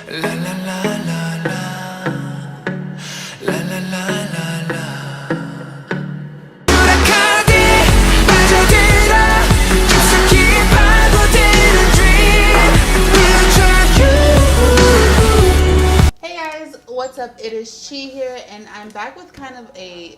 La la la la la. La la la la la. 불안하게 빠져들어 깊숙이 파고드는 dream. Hey guys, what's up? It is Chi here, and I'm back with kind of a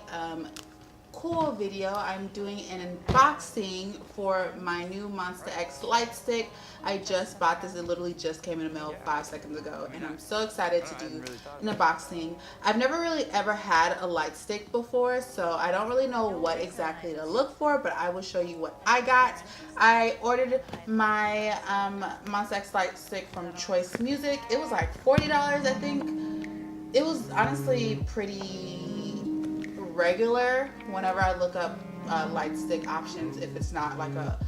cool video. I'm doing an unboxing for my new Monsta X Lightstick. I just bought this. It literally just came in the mail 5 seconds ago, and I'm so excited to do an unboxing. I've never really ever had a Lightstick before, so I don't really know what exactly to look for, but I will show you what I got. I ordered my Monsta X Lightstick from Choice Music. It was like $40, I think. It was honestly pretty regular whenever I look up Lightstick options. If it's not like a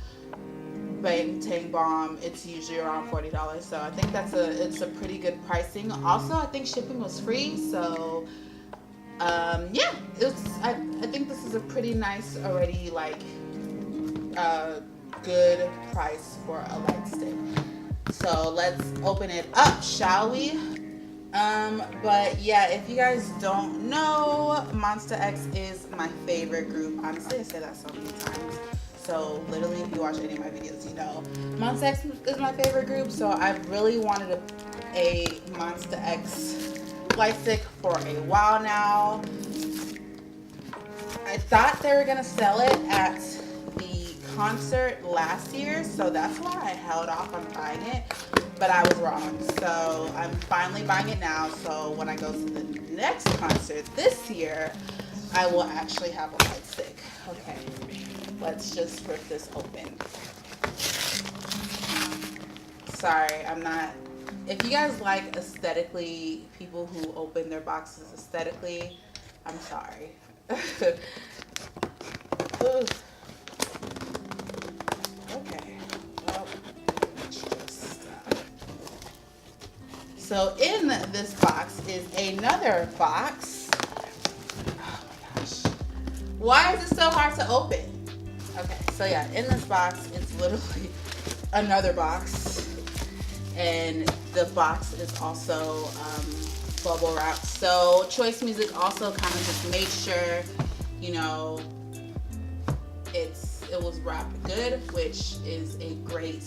bang tang bomb, it's usually around $40, so I think it's a pretty good pricing. Also, I think shipping was free, so yeah, I think this is a pretty nice already, like good price for a Lightstick. So let's open it up, shall we? But yeah, if you guys don't know, Monsta X is my favorite group. Honestly, I say that so many times. So literally, if you watch any of my videos, you know Monsta X is my favorite group. So I've really wanted a Monsta X Lightstick for a while now. I thought they were gonna sell it at the concert last year, so that's why I held off on buying it. But I was wrong, so I'm finally buying it now. So when I go to the next concert this year, I will actually have a Lightstick. Okay, let's just rip this open. Sorry, I'm not. If you guys like aesthetically, people who open their boxes aesthetically, I'm sorry. Okay, well, let's just. So in this box is another box. Oh my gosh. Why is it so hard to open? Okay, so yeah, in this box, it's literally another box. And the box is also bubble wrapped. So Choice Music also kind of just made sure, you know, it was wrapped good, which is a great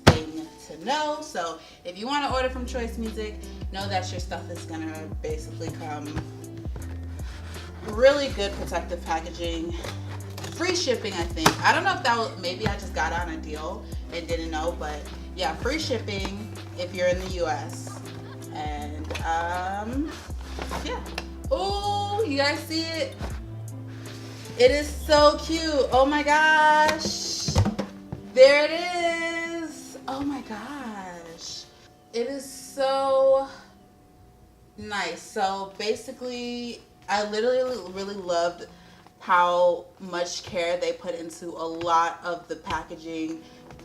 thing to know. So if you want to order from Choice Music, know that your stuff is gonna basically come really good protective packaging, free shipping. I think, I don't know if that was, maybe I just got on a deal and didn't know, but yeah, free shipping if you're in the US. And yeah. Oh, you guys see it? It is so cute. Oh my gosh, there it is. Oh my gosh, it is so nice. So basically, I literally really loved how much care they put into a lot of the packaging.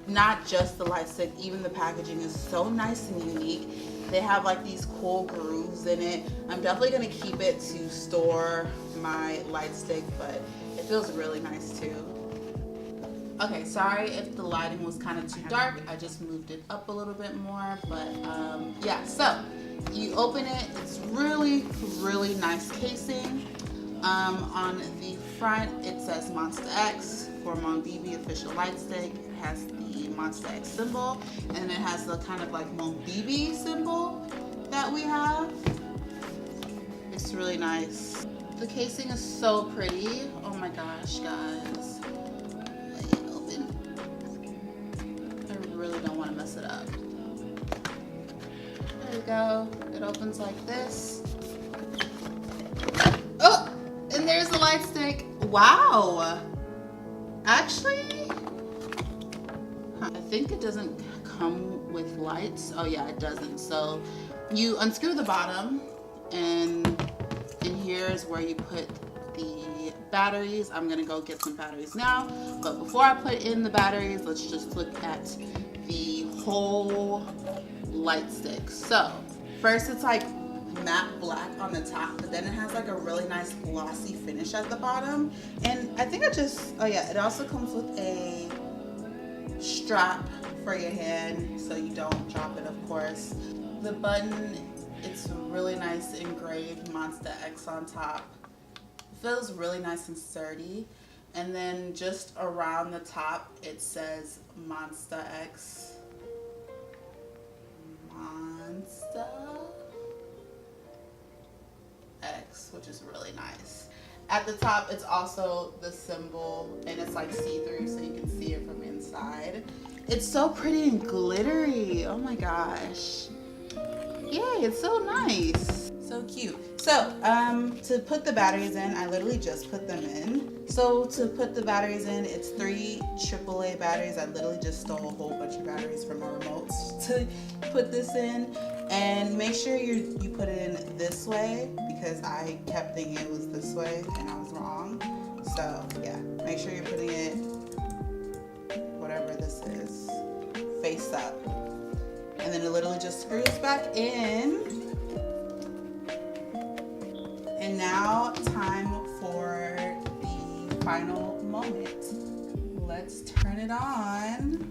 Not just the Lightstick, even the packaging is so nice and unique. They have like these cool grooves in it. I'm definitely gonna keep it to store my Lightstick, but it feels really nice too. Okay, sorry if the lighting was kind of too dark. I just moved it up a little bit more, but yeah, so you open it. It's really nice casing. On the front, it says Monsta X for Monbibi official Lightstick. It has the Monsta X symbol, and it has the kind of like Monbibi symbol that we have. It's really nice. The casing is so pretty. Oh my gosh, guys. Let it open. I really don't want to mess it up. There we go. It opens like this. Oh! And there's the Lightstick. Wow. Actually, I think it doesn't come with lights. Oh yeah, it doesn't. So you unscrew the bottom, and in here is where you put the batteries. I'm gonna go get some batteries now. But before I put in the batteries, let's just look at the whole Lightstick. So first, it's like matte black on the top, but then it has like a really nice glossy finish at the bottom. And I think oh yeah, it also comes with a strap for your hand so you don't drop it, of course. The button, it's really nice engraved Monsta X on top. It feels really nice and sturdy. And then just around the top, it says Monsta X. Monsta X, which is really nice. At the top, it's also the symbol, and it's like see-through, so you can see it from inside. It's so pretty and glittery. Oh my gosh. Yay, it's so nice. So cute. So, to put the batteries in, I literally just put them in. So to put the batteries in, it's 3 AAA batteries. I literally just stole a whole bunch of batteries from my remotes to put this in. And make sure you put it in this way, because I kept thinking it was this way and I was wrong. So yeah, make sure you're putting it, whatever this is, face up. And then it literally just screws back in. And now time for the final moment. Let's turn it on.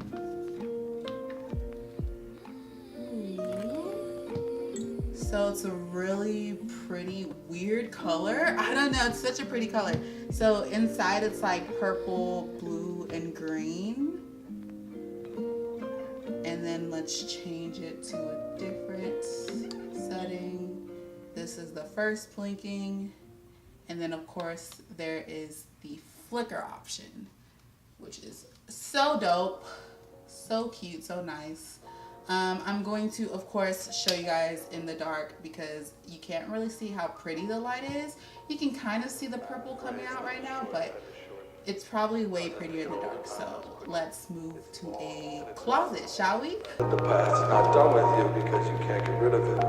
So it's a really pretty, weird color. I don't know, it's such a pretty color. So inside it's like purple, blue, and green. And then let's change it to a different setting. This is the first blinking. And then of course there is the flicker option, which is so dope, so cute, so nice. I'm going to, of course, show you guys in the dark because you can't really see how pretty the light is. You can kind of see the purple coming out right now, but it's probably way prettier in the dark. So let's move to a closet, shall we? The past is not done with you because you can't get rid of it.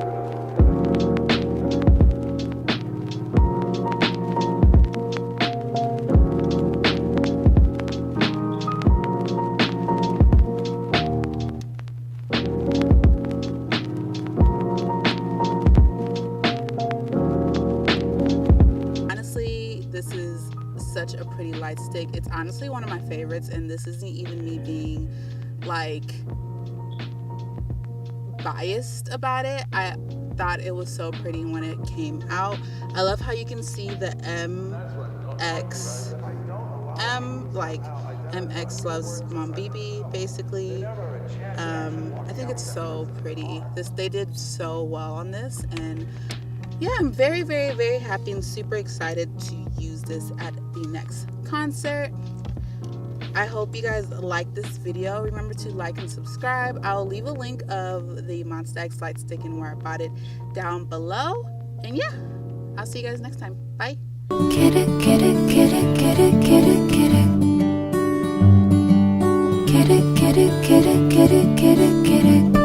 Such a pretty light stick. It's honestly one of my favorites, and this isn't even me being like biased about it. I thought it was so pretty when it came out. I love how you can see the like MX loves Mom BB basically. I think it's so pretty. They did so well on this, and yeah, I'm very, very, very happy and super excited to use this at the next concert. I hope you guys like this video. Remember to like and subscribe. I'll leave a link of the Monsta X light stick and where I bought it down below. And yeah, I'll see you guys next time. Bye. Get it, get it, get it, get it, get it, get it. Get it, get it, get it, get it, get it, get it.